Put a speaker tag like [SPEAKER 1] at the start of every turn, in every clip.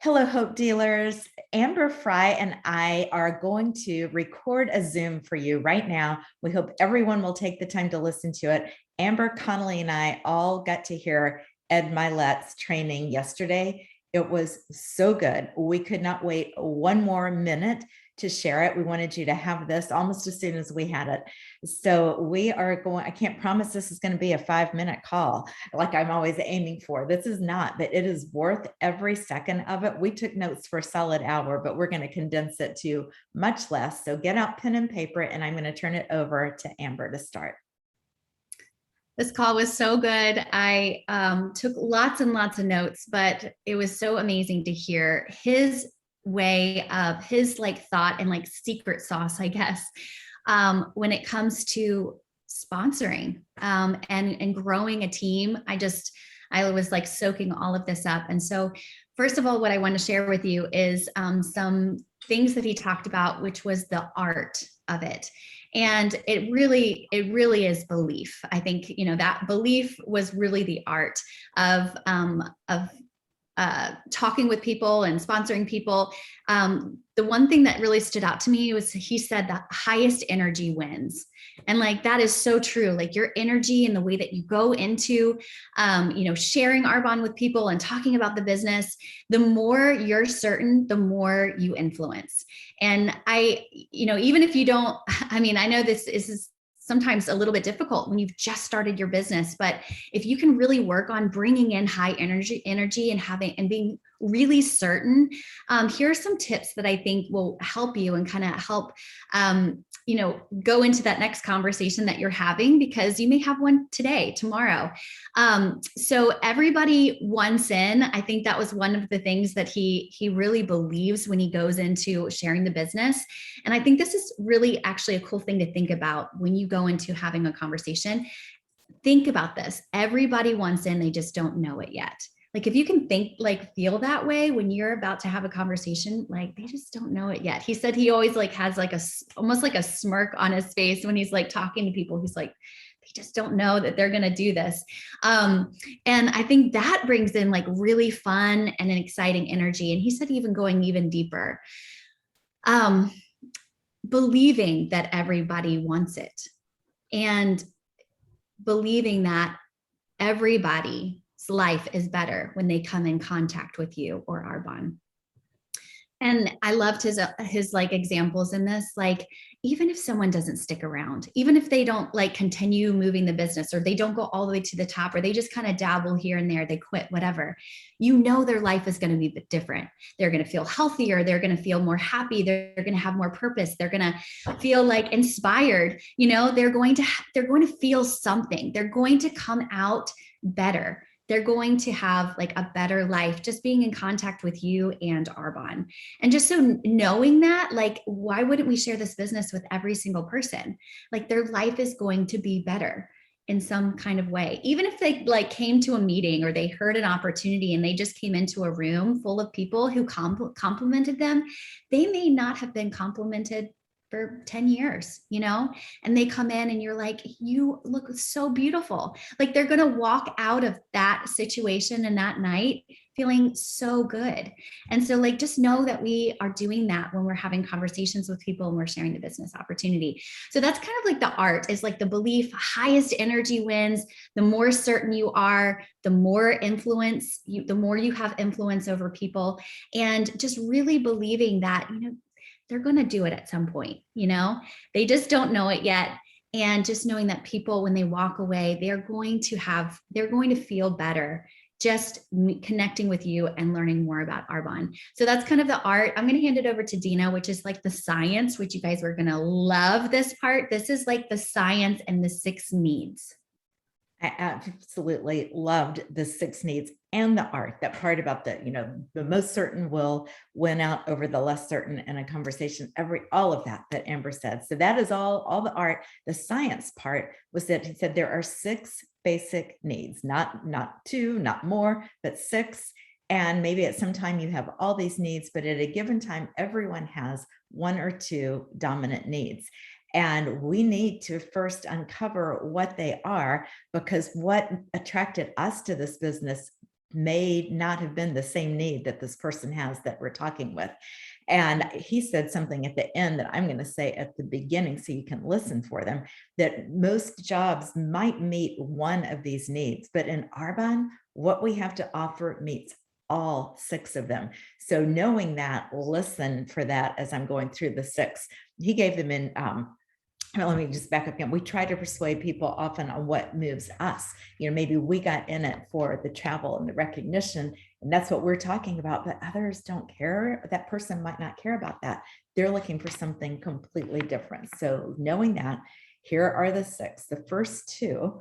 [SPEAKER 1] Hello, Hope Dealers. Amber Fry and I are going to record a Zoom for you right now. We hope everyone will take the time to listen to it. Amber Connolly and I all got to hear Ed Mylett's training yesterday. It was so good. We could not wait one more minute to share it. We wanted you to have this almost as soon as we had it. So we are going, I can't promise this is going to be a 5-minute call like I'm always aiming for. This is not, but it is worth every second of it. We took notes for a solid hour, but we're going to condense it to much less. So get out pen and paper, and I'm going to turn it over to Amber to start.
[SPEAKER 2] This call was so good. I took lots and lots of notes, but it was so amazing to hear his way of his thought and secret sauce, I guess, when it comes to sponsoring and growing a team. I was soaking all of this up. And so first of all, what I want to share with you is some things that he talked about, which was the art of it. And it really is belief. I think, that belief was really the art of talking with people and sponsoring people. The one thing that really stood out to me was he said the highest energy wins. And that is so true. Your energy and the way that you go into, sharing Arbonne with people and talking about the business, the more you're certain, the more you influence. And even if you don't, I know this is sometimes a little bit difficult when you've just started your business, but if you can really work on bringing in high energy and being really certain, here are some tips that I think will help you and kind of help, go into that next conversation that you're having, because you may have one today, tomorrow. So everybody wants in. I think that was one of the things that he really believes when he goes into sharing the business. And I think this is really actually a cool thing to think about when you go into having a conversation. Think about this. Everybody wants in, they just don't know it yet. If you can feel that way when you're about to have a conversation, they just don't know it yet. He said he always has almost like a smirk on his face when he's talking to people. He's they just don't know that they're going to do this. And I think that brings in really fun and an exciting energy. And he said, even going even deeper, believing that everybody wants it and believing that everybody's life is better when they come in contact with you or Arbonne. And I loved his examples in this, even if someone doesn't stick around, even if they don't continue moving the business, or they don't go all the way to the top, or they just kind of dabble here and there, they quit, whatever, their life is going to be different. They're going to feel healthier. They're going to feel more happy. They're going to have more purpose. They're going to feel inspired. They're going to feel something. They're going to come out better. They're going to have a better life just being in contact with you and Arbonne. And just so knowing that, why wouldn't we share this business with every single person? Their life is going to be better in some kind of way. Even if they came to a meeting or they heard an opportunity and they just came into a room full of people who complimented them, they may not have been complimented for 10 years, and they come in and you're you look so beautiful. They're going to walk out of that situation and that night feeling so good. And so just know that we are doing that when we're having conversations with people and we're sharing the business opportunity. So that's kind of the art is the belief, highest energy wins. The more certain you are, the more the more you have influence over people, and just really believing that, they're going to do it at some point, they just don't know it yet. And just knowing that people, when they walk away, they're going to feel better just connecting with you and learning more about Arbonne. So that's kind of the art. I'm going to hand it over to Dina, which is the science, which you guys are going to love this part. This is the science and the 6 needs.
[SPEAKER 1] I absolutely loved the 6 needs and the art, that part about the most certain will win out over the less certain in a conversation, all of that Amber said. So that is all the art. The science part was that he said there are 6 basic needs, not 2, not more, but 6. And maybe at some time you have all these needs, but at a given time, everyone has 1 or 2 dominant needs. And we need to first uncover what they are, because what attracted us to this business may not have been the same need that this person has that we're talking with. And he said something at the end that I'm going to say at the beginning so you can listen for them, that most jobs might meet one of these needs, but in Arbonne, what we have to offer meets all 6 of them. So knowing that, listen for that as I'm going through the 6. He gave them in well, let me just back up again. We try to persuade people often on what moves us. Maybe we got in it for the travel and the recognition, and that's what we're talking about, but others don't care. That person might not care about that. They're looking for something completely different. So knowing that, here are the 6. The first 2,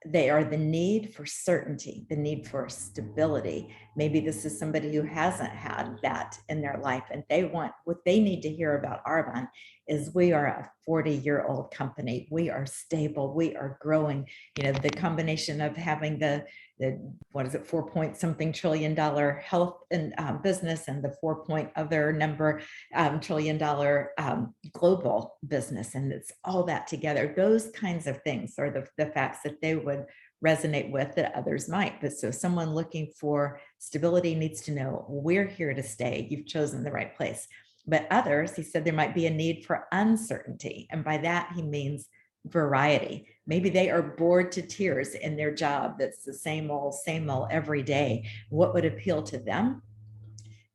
[SPEAKER 1] they are the need for certainty, the need for stability. Maybe this is somebody who hasn't had that in their life, and they want, what they need to hear about Arbonne is we are a 40-year-old company. We are stable. We are growing. The combination of having the what is it, 4-point-something trillion dollar health and business, and the 4-point other number trillion dollar global business, and it's all that together. Those kinds of things are the facts that they would resonate with that others might. But so someone looking for stability needs to know we're here to stay. You've chosen the right place. But others, he said, there might be a need for uncertainty, and by that he means variety. Maybe they are bored to tears in their job that's the same old every day. What would appeal to them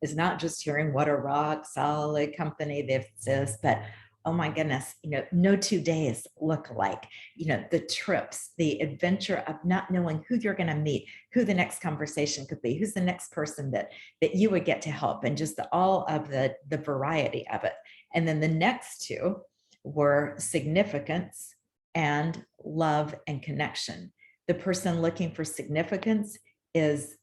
[SPEAKER 1] is not just hearing what a rock solid company this is, but oh my goodness, no 2 days look alike. The trips, the adventure of not knowing who you're going to meet, who the next conversation could be, who's the next person that you would get to help, and just all of the variety of it. And then the next 2 were significance and love and connection. The person looking for significance is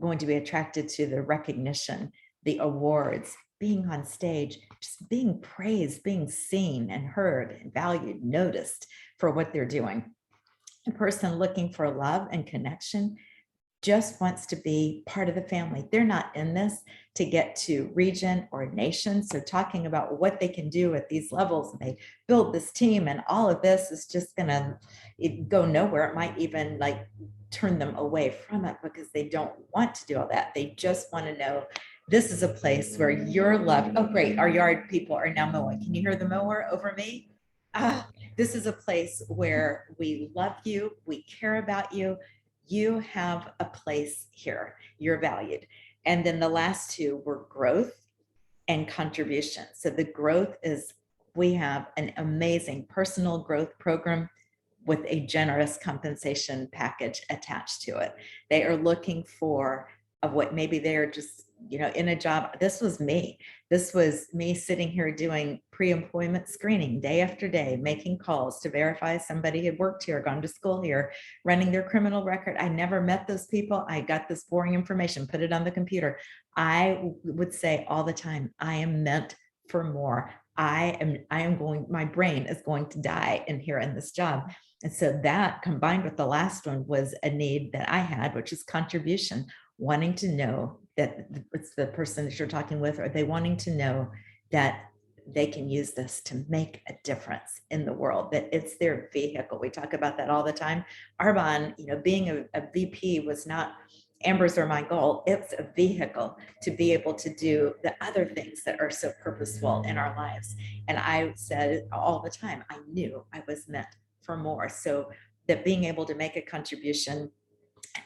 [SPEAKER 1] going to be attracted to the recognition, the awards, being on stage, just being praised, being seen and heard and valued, noticed for what they're doing. The person looking for love and connection just wants to be part of the family. They're not in this to get to region or nation. So talking about what they can do at these levels, and they build this team and all of this is just gonna go nowhere. It might even turn them away from it because they don't want to do all that. They just want to know this is a place where you're loved. Oh, great. Our yard people are now mowing. Can you hear the mower over me? This is a place where we love you. We care about you. You have a place here. You're valued. And then the last 2 were growth and contribution. So the growth is, we have an amazing personal growth program with a generous compensation package attached to it. They are looking for what maybe they're just, in a job. This was me sitting here doing pre-employment screening day after day, making calls to verify somebody had worked here, gone to school here, running their criminal record. I never met those people. I got this boring information, put it on the computer. I would say all the time, I am meant for more. I am going, my brain is going to die in here in this job. And so that combined with the last one was a need that I had, which is contribution, wanting to know that it's the person that you're talking with, or they wanting to know that they can use this to make a difference in the world, that it's their vehicle. We talk about that all the time. Arbonne, being a VP was not Amber's or my goal. It's a vehicle to be able to do the other things that are so purposeful in our lives. And I said all the time, I knew I was meant for more. So that being able to make a contribution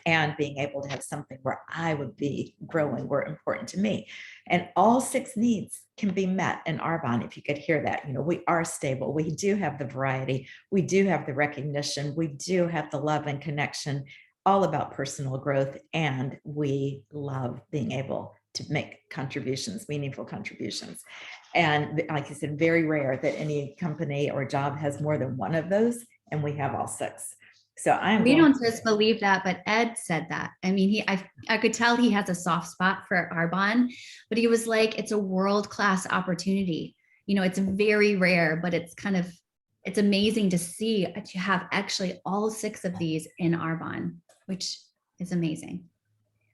[SPEAKER 1] and being able to have something where I would be growing were important to me. And all 6 needs can be met in Arbonne. If you could hear that, we are stable. We do have the variety. We do have the recognition. We do have the love and connection, all about personal growth. And we love being able to make contributions, meaningful contributions. And like I said, very rare that any company or job has more than one of those. And we have all 6. So
[SPEAKER 2] we don't just believe that, but Ed said that. I mean, I could tell he has a soft spot for Arbonne, but he was like, it's a world-class opportunity. It's very rare, but it's amazing to see that you have actually all 6 of these in Arbonne, which is amazing.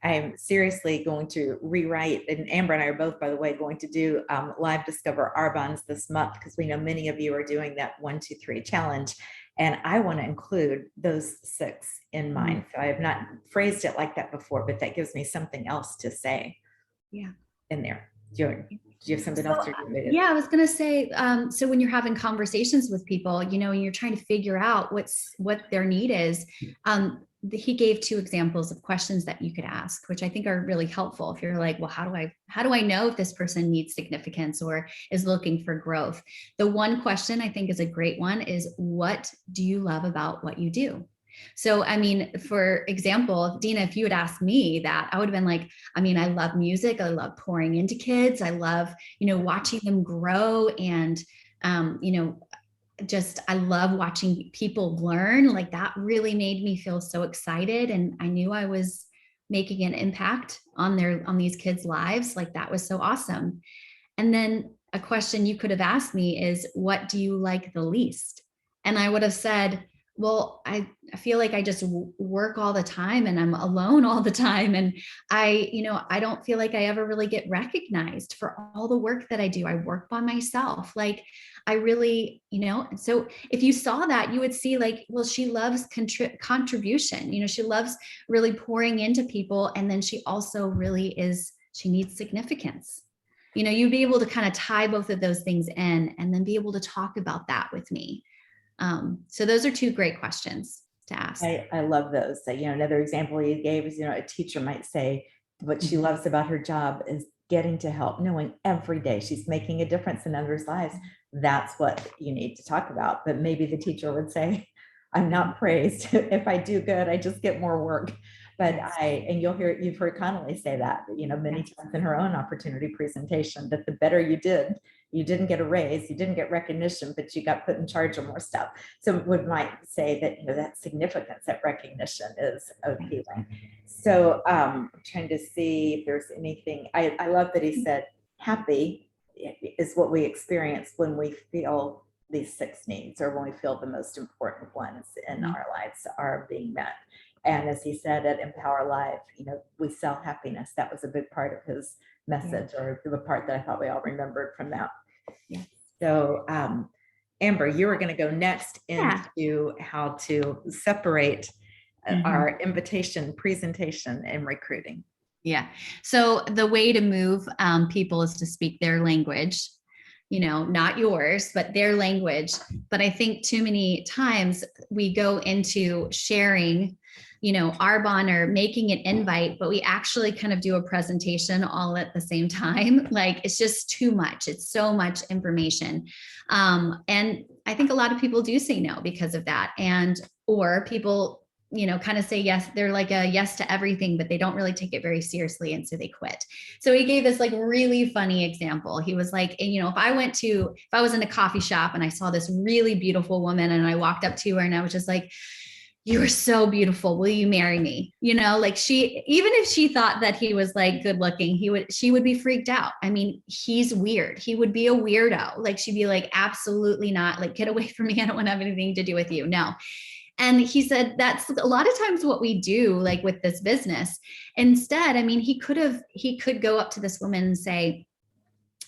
[SPEAKER 1] I'm seriously going to rewrite, and Amber and I are both, by the way, going to do live Discover Arbonne's this month, because we know many of you are doing that 1, 2, 3 challenge. And I want to include those 6 in mine. So I have not phrased it like that before, but that gives me something else to say.
[SPEAKER 2] Yeah.
[SPEAKER 1] In there. Do you have something else?
[SPEAKER 2] Yeah, I was going to say, so when you're having conversations with people, and you're trying to figure out what their need is, he gave 2 examples of questions that you could ask, which I think are really helpful. If you're like, well, how do I know if this person needs significance or is looking for growth? The one question I think is a great one is, what do you love about what you do? So, I mean, for example, Dina, if you had asked me that, I would have been like, I mean, I love music. I love pouring into kids. I love, watching them grow. And, I love watching people learn. Like, that really made me feel so excited. And I knew I was making an impact on these kids' lives. Like, that was so awesome. And then a question you could have asked me is, what do you like the least? And I would have said, well, I feel like I just work all the time and I'm alone all the time. And I don't feel like I ever really get recognized for all the work that I do. I work by myself. Like, I really, so if you saw that, you would see like, well, she loves contribution. She loves really pouring into people. And then she also really she needs significance. You'd be able to kind of tie both of those things in and then be able to talk about that with me. So those are 2 great questions to ask.
[SPEAKER 1] I love those. So, another example you gave is, a teacher might say what she loves about her job is getting to help, knowing every day she's making a difference in others' lives. That's what you need to talk about. But maybe the teacher would say, I'm not praised. If I do good, I just get more work. But you've heard Connolly say that, many times in her own opportunity presentation, that the better you did, you didn't get a raise, you didn't get recognition, but you got put in charge of more stuff. So we might say that, that significance, that recognition is appealing. So I'm trying to see if there's anything. I love that he said happy is what we experience when we feel these 6 needs, or when we feel the most important ones in our lives are being met. And as he said at Empower Live, we sell happipiness. That was a big part of his message, or the part that I thought we all remembered from that. Yeah. So, Amber, you were going to go next into how to separate our invitation, presentation, and recruiting.
[SPEAKER 2] Yeah. So the way to move people is to speak their language. Not yours, but their language. But I think too many times we go into sharing, Arbonne, or making an invite, but we actually kind of do a presentation all at the same time. Like, it's just too much. It's so much information. And I think a lot of people do say no because of that. Or people, kind of say yes. They're like a yes to everything, but they don't really take it very seriously. And so they quit. So he gave this like really funny example. He was like, if I was in a coffee shop and I saw this really beautiful woman and I walked up to her and I was just like, you are so beautiful. Will you marry me? Like, even if she thought that he was like good looking, she would be freaked out. I mean, he's weird. He would be a weirdo. Like, she'd be like, absolutely not. Like, get away from me. I don't want to have anything to do with you. No. And he said, that's a lot of times what we do, like with this business. Instead, I mean, he could go up to this woman and say,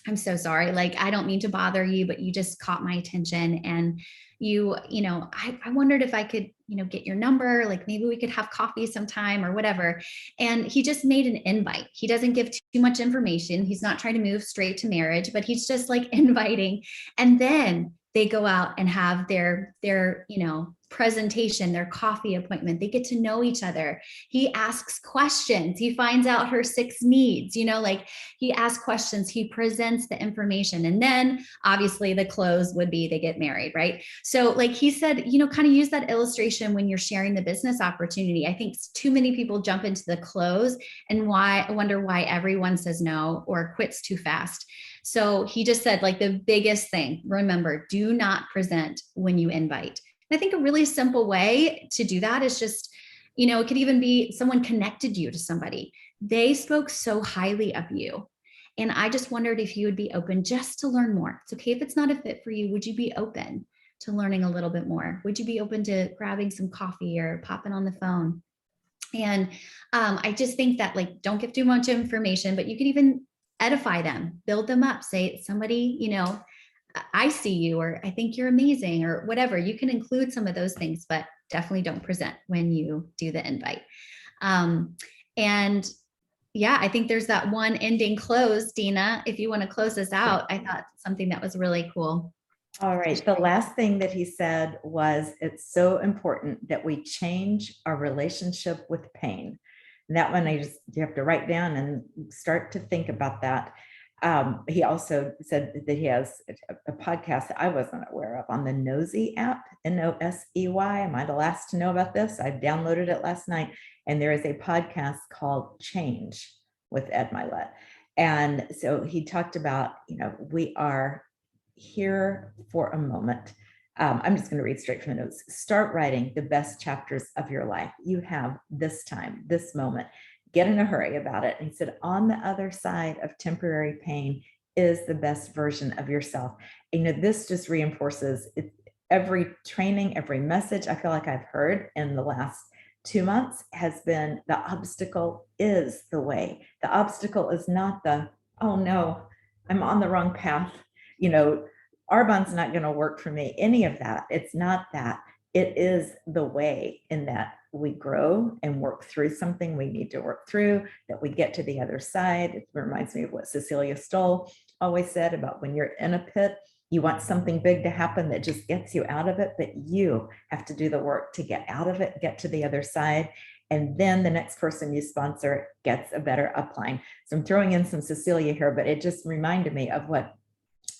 [SPEAKER 2] I'm so sorry. Like, I don't mean to bother you, but you just caught my attention. And I wondered if I could, get your number, like maybe we could have coffee sometime or whatever. And he just made an invite. He doesn't give too much information. He's not trying to move straight to marriage, but he's just like inviting. And then they go out and have their presentation, their coffee appointment. They get to know each other. He asks questions. He finds out her 6 needs, like he asks questions, he presents the information. And then obviously the close would be they get married, right? So like he said, kind of use that illustration when you're sharing the business opportunity. I think too many people jump into the close and wonder why everyone says no or quits too fast. So he just said, like, the biggest thing, remember, do not present when you invite. And I think a really simple way to do that is just, it could even be someone connected you to somebody. They spoke so highly of you. And I just wondered if you would be open just to learn more. It's okay if it's not a fit for you. Would you be open to learning a little bit more? Would you be open to grabbing some coffee or popping on the phone? And I just think that, like, don't give too much information, but you can even edify them, build them up, say somebody, you know, I see you, or I think you're amazing, or whatever. You can include some of those things, but definitely don't present when you do the invite. And yeah, I think there's that one ending close. Dina, if you want to close us out, I thought something that was really cool.
[SPEAKER 1] All right. The last thing that he said was, it's so important that we change our relationship with pain. And that one, you have to write down and start to think about that. He also said that he has a podcast that I wasn't aware of on the Nosy app, Nosey. Am I the last to know about this? I downloaded it last night, and there is a podcast called Change with Ed Mylett. And so he talked about, we are here for a moment. I'm just going to read straight from the notes. Start writing the best chapters of your life. You have this time, this moment. Get in a hurry about it. And he said, on the other side of temporary pain is the best version of yourself. And, this just reinforces it. Every training, every message I feel like I've heard in the last 2 months has been, the obstacle is the way. The obstacle is not the, oh no, I'm on the wrong path. Arbonne's not going to work for me. Any of that. It's not that. It is the way, in that we grow and work through something we need to work through, that we get to the other side. It reminds me of what Cecilia Stoll always said about, when you're in a pit, you want something big to happen that just gets you out of it, but you have to do the work to get out of it, get to the other side. And then the next person you sponsor gets a better upline. So I'm throwing in some Cecilia here, but it just reminded me of what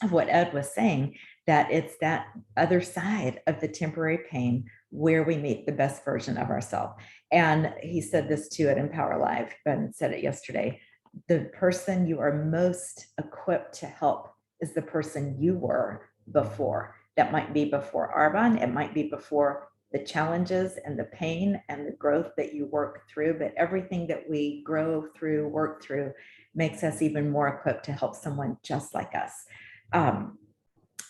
[SPEAKER 1] Ed was saying, that it's that other side of the temporary pain where we meet the best version of ourselves. And he said this too at Empower Live, and said it yesterday. The person you are most equipped to help is the person you were before. That might be before Arbonne, it might be before the challenges and the pain and the growth that you work through, but everything that we grow through, work through, makes us even more equipped to help someone just like us.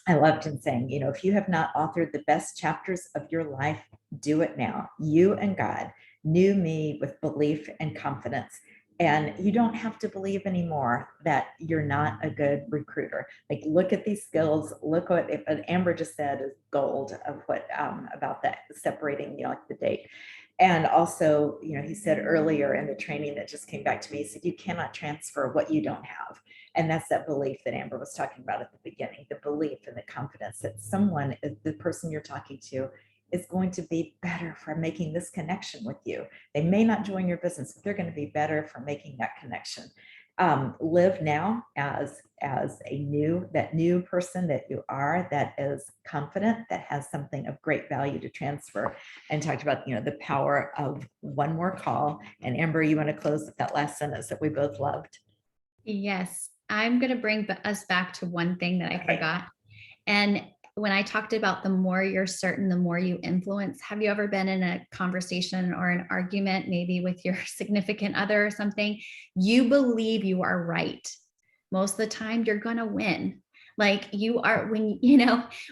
[SPEAKER 1] I loved him saying, if you have not authored the best chapters of your life, do it now. You and God knew me with belief and confidence. And you don't have to believe anymore that you're not a good recruiter. Like, look at these skills. Look what Amber just said is gold of what about that separating, like the date. And also, he said earlier in the training that just came back to me, he said, you cannot transfer what you don't have. And that's that belief that Amber was talking about at the beginning, the belief and the confidence that someone, the person you're talking to, is going to be better for making this connection with you. They may not join your business, but they're going to be better for making that connection. Live now as that new person that you are, that is confident, that has something of great value to transfer. And talked about, the power of one more call. And Amber, you want to close with that last sentence that we both loved?
[SPEAKER 2] Yes, I'm going to bring us back to one thing that I forgot. And when I talked about the more you're certain, the more you influence, have you ever been in a conversation or an argument, maybe with your significant other or something? You believe you are right. Most of the time you're going to win. Like, you are, when,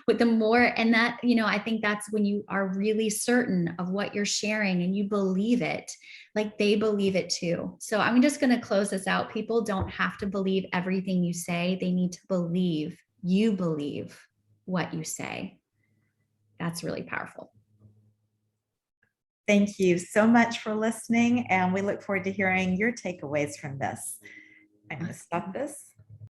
[SPEAKER 2] with the more, and that, I think that's when you are really certain of what you're sharing and you believe it, like they believe it too. So I'm just going to close this out. People don't have to believe everything you say. They need to believe you believe what you say. That's really powerful.
[SPEAKER 1] Thank you so much for listening, and we look forward to hearing your takeaways from this. I'm going to stop this.